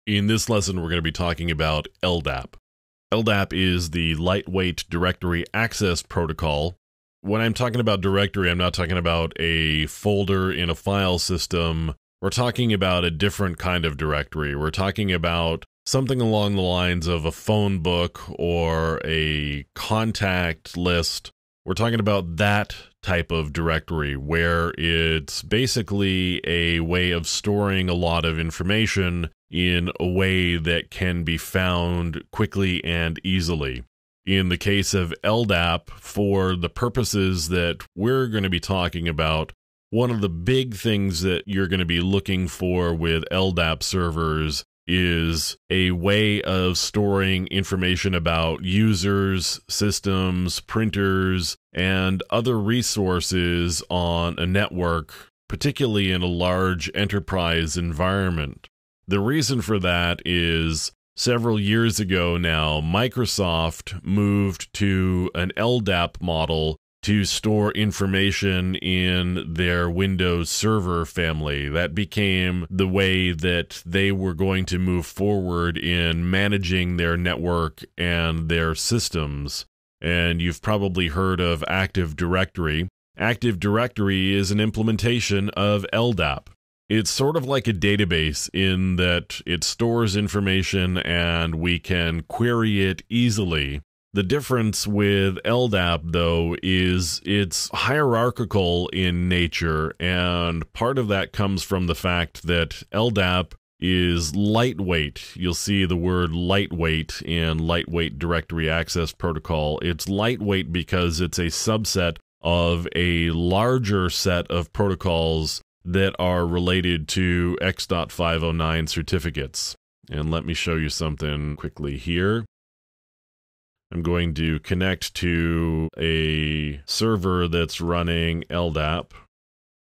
In this lesson, we're going to be talking about LDAP. LDAP is the Lightweight Directory Access Protocol. When I'm talking about directory, I'm not talking about a folder in a file system. We're talking about a different kind of directory. We're talking about something along the lines of a phone book or a contact list. We're talking about that type of directory where it's basically a way of storing a lot of information in a way that can be found quickly and easily. In the case of LDAP, for the purposes that we're going to be talking about, one of the big things that you're going to be looking for with LDAP servers is a way of storing information about users, systems, printers, and other resources on a network, particularly in a large enterprise environment. The reason for that is several years ago now, Microsoft moved to an LDAP model to store information in their Windows Server family. That became the way that they were going to move forward in managing their network and their systems. And you've probably heard of Active Directory. Active Directory is an implementation of LDAP. It's sort of like a database in that it stores information and we can query it easily. The difference with LDAP, though, is it's hierarchical in nature, and part of that comes from the fact that LDAP is lightweight. You'll see the word lightweight in Lightweight Directory Access Protocol. It's lightweight because it's a subset of a larger set of protocols that are related to X.509 certificates. And let me show you something quickly here. I'm going to connect to a server that's running LDAP,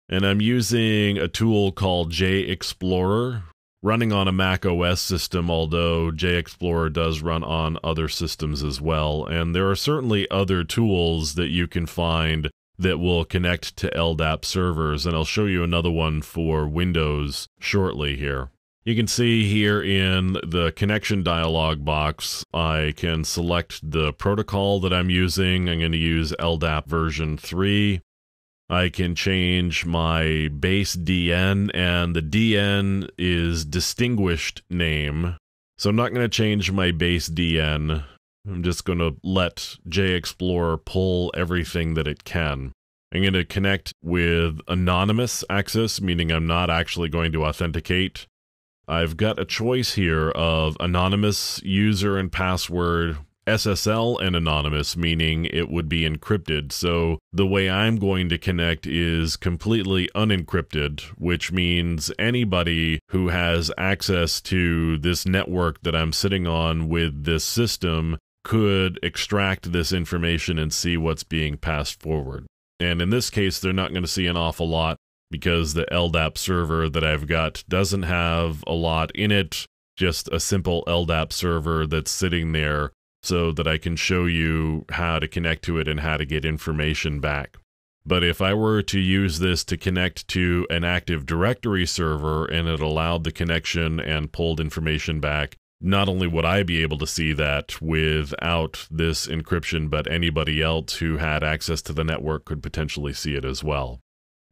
and I'm using a tool called JExplorer, running on a Mac OS system, although JExplorer does run on other systems as well. And there are certainly other tools that you can find that will connect to LDAP servers, and I'll show you another one for Windows shortly here. You can see here in the connection dialog box, I can select the protocol that I'm using. I'm going to use LDAP version 3. I can change my base DN, and the DN is distinguished name. So I'm not going to change my base DN. I'm just going to let JExplorer pull everything that it can. I'm going to connect with anonymous access, meaning I'm not actually going to authenticate. I've got a choice here of anonymous user and password, SSL and anonymous, meaning it would be encrypted. So the way I'm going to connect is completely unencrypted, which means anybody who has access to this network that I'm sitting on with this system could extract this information and see what's being passed forward. And in this case, they're not going to see an awful lot, because the LDAP server that I've got doesn't have a lot in it, just a simple LDAP server that's sitting there so that I can show you how to connect to it and how to get information back. But if I were to use this to connect to an Active Directory server and it allowed the connection and pulled information back, not only would I be able to see that without this encryption, but anybody else who had access to the network could potentially see it as well.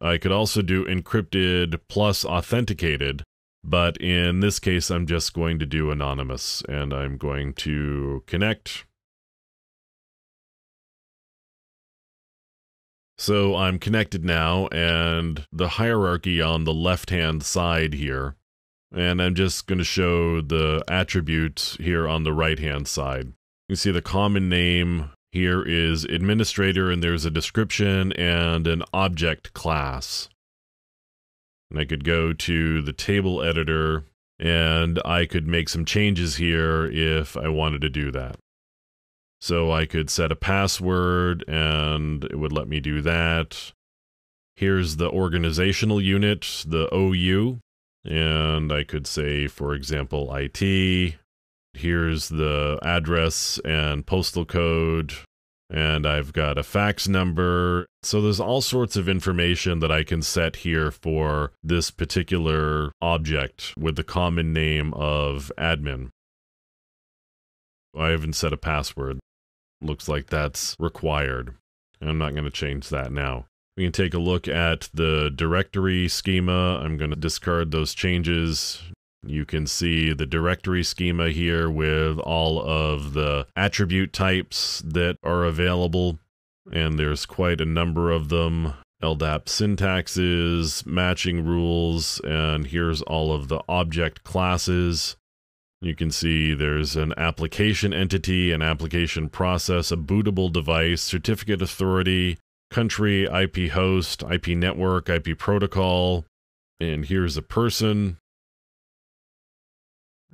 I could also do encrypted plus authenticated, but in this case, I'm just going to do anonymous, and I'm going to connect. So I'm connected now, and the hierarchy on the left-hand side here, and I'm just going to show the attributes here on the right-hand side. You can see the common name here is administrator, and there's a description and an object class. And I could go to the table editor, and I could make some changes here if I wanted to do that. So I could set a password, and it would let me do that. Here's the organizational unit, the OU, and I could say, for example, IT. Here's the address and postal code. And I've got a fax number. So there's all sorts of information that I can set here for this particular object with the common name of admin. I haven't set a password. Looks like that's required. I'm not going to change that now. We can take a look at the directory schema. I'm going to discard those changes. You can see the directory schema here with all of the attribute types that are available, and there's quite a number of them. LDAP syntaxes, matching rules, and here's all of the object classes. You can see there's an application entity, an application process, a bootable device, certificate authority, country, IP host, IP network, IP protocol, and here's a person.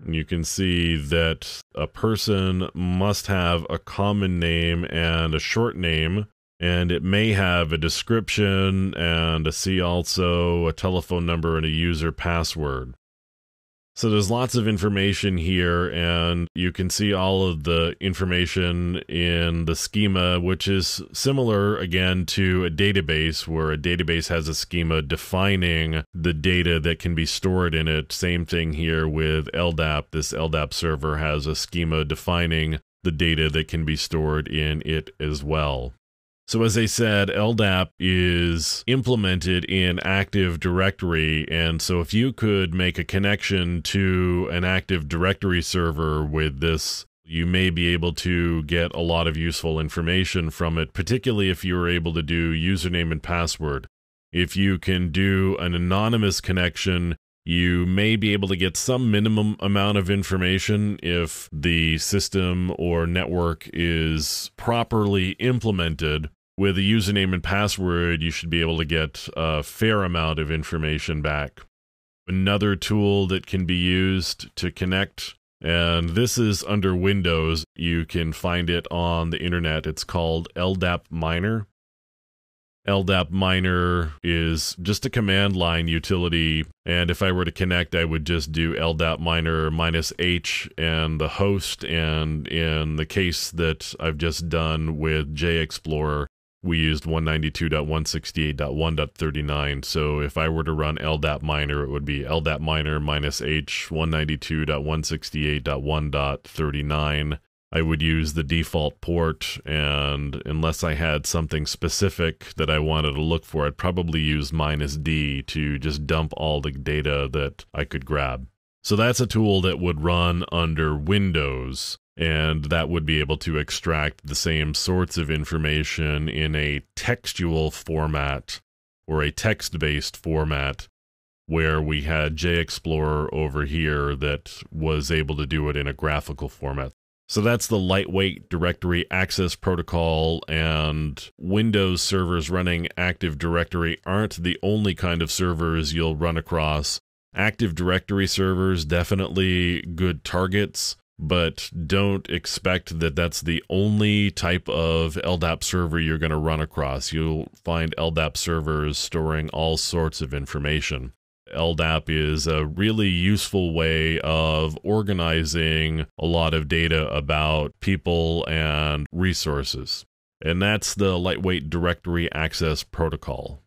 You can see that a person must have a common name and a short name, and it may have a description and see also a telephone number and a user password. So there's lots of information here, and you can see all of the information in the schema, which is similar, again, to a database, where a database has a schema defining the data that can be stored in it. Same thing here with LDAP. This LDAP server has a schema defining the data that can be stored in it as well. So as I said, LDAP is implemented in Active Directory, and so if you could make a connection to an Active Directory server with this, you may be able to get a lot of useful information from it, particularly if you were able to do username and password. If you can do an anonymous connection, you may be able to get some minimum amount of information if the system or network is properly implemented. With a username and password, you should be able to get a fair amount of information back. Another tool that can be used to connect, and this is under Windows, you can find it on the internet. It's called LDAP Miner. LDAP Miner is just a command line utility, and if I were to connect, I would just do LDAP Miner -H and the host, and in the case that I've just done with JExplorer, we used 192.168.1.39, so if I were to run LDAP Miner, it would be LDAP Miner -H 192.168.1.39. I would use the default port, and unless I had something specific that I wanted to look for, I'd probably use -D to just dump all the data that I could grab. So that's a tool that would run under Windows, and that would be able to extract the same sorts of information in a textual format or a text-based format, where we had JExplorer over here that was able to do it in a graphical format. So that's the lightweight directory access protocol, and Windows servers running Active Directory aren't the only kind of servers you'll run across. Active Directory servers, definitely good targets, but don't expect that that's the only type of LDAP server you're going to run across. You'll find LDAP servers storing all sorts of information. LDAP is a really useful way of organizing a lot of data about people and resources. And that's the lightweight directory access protocol.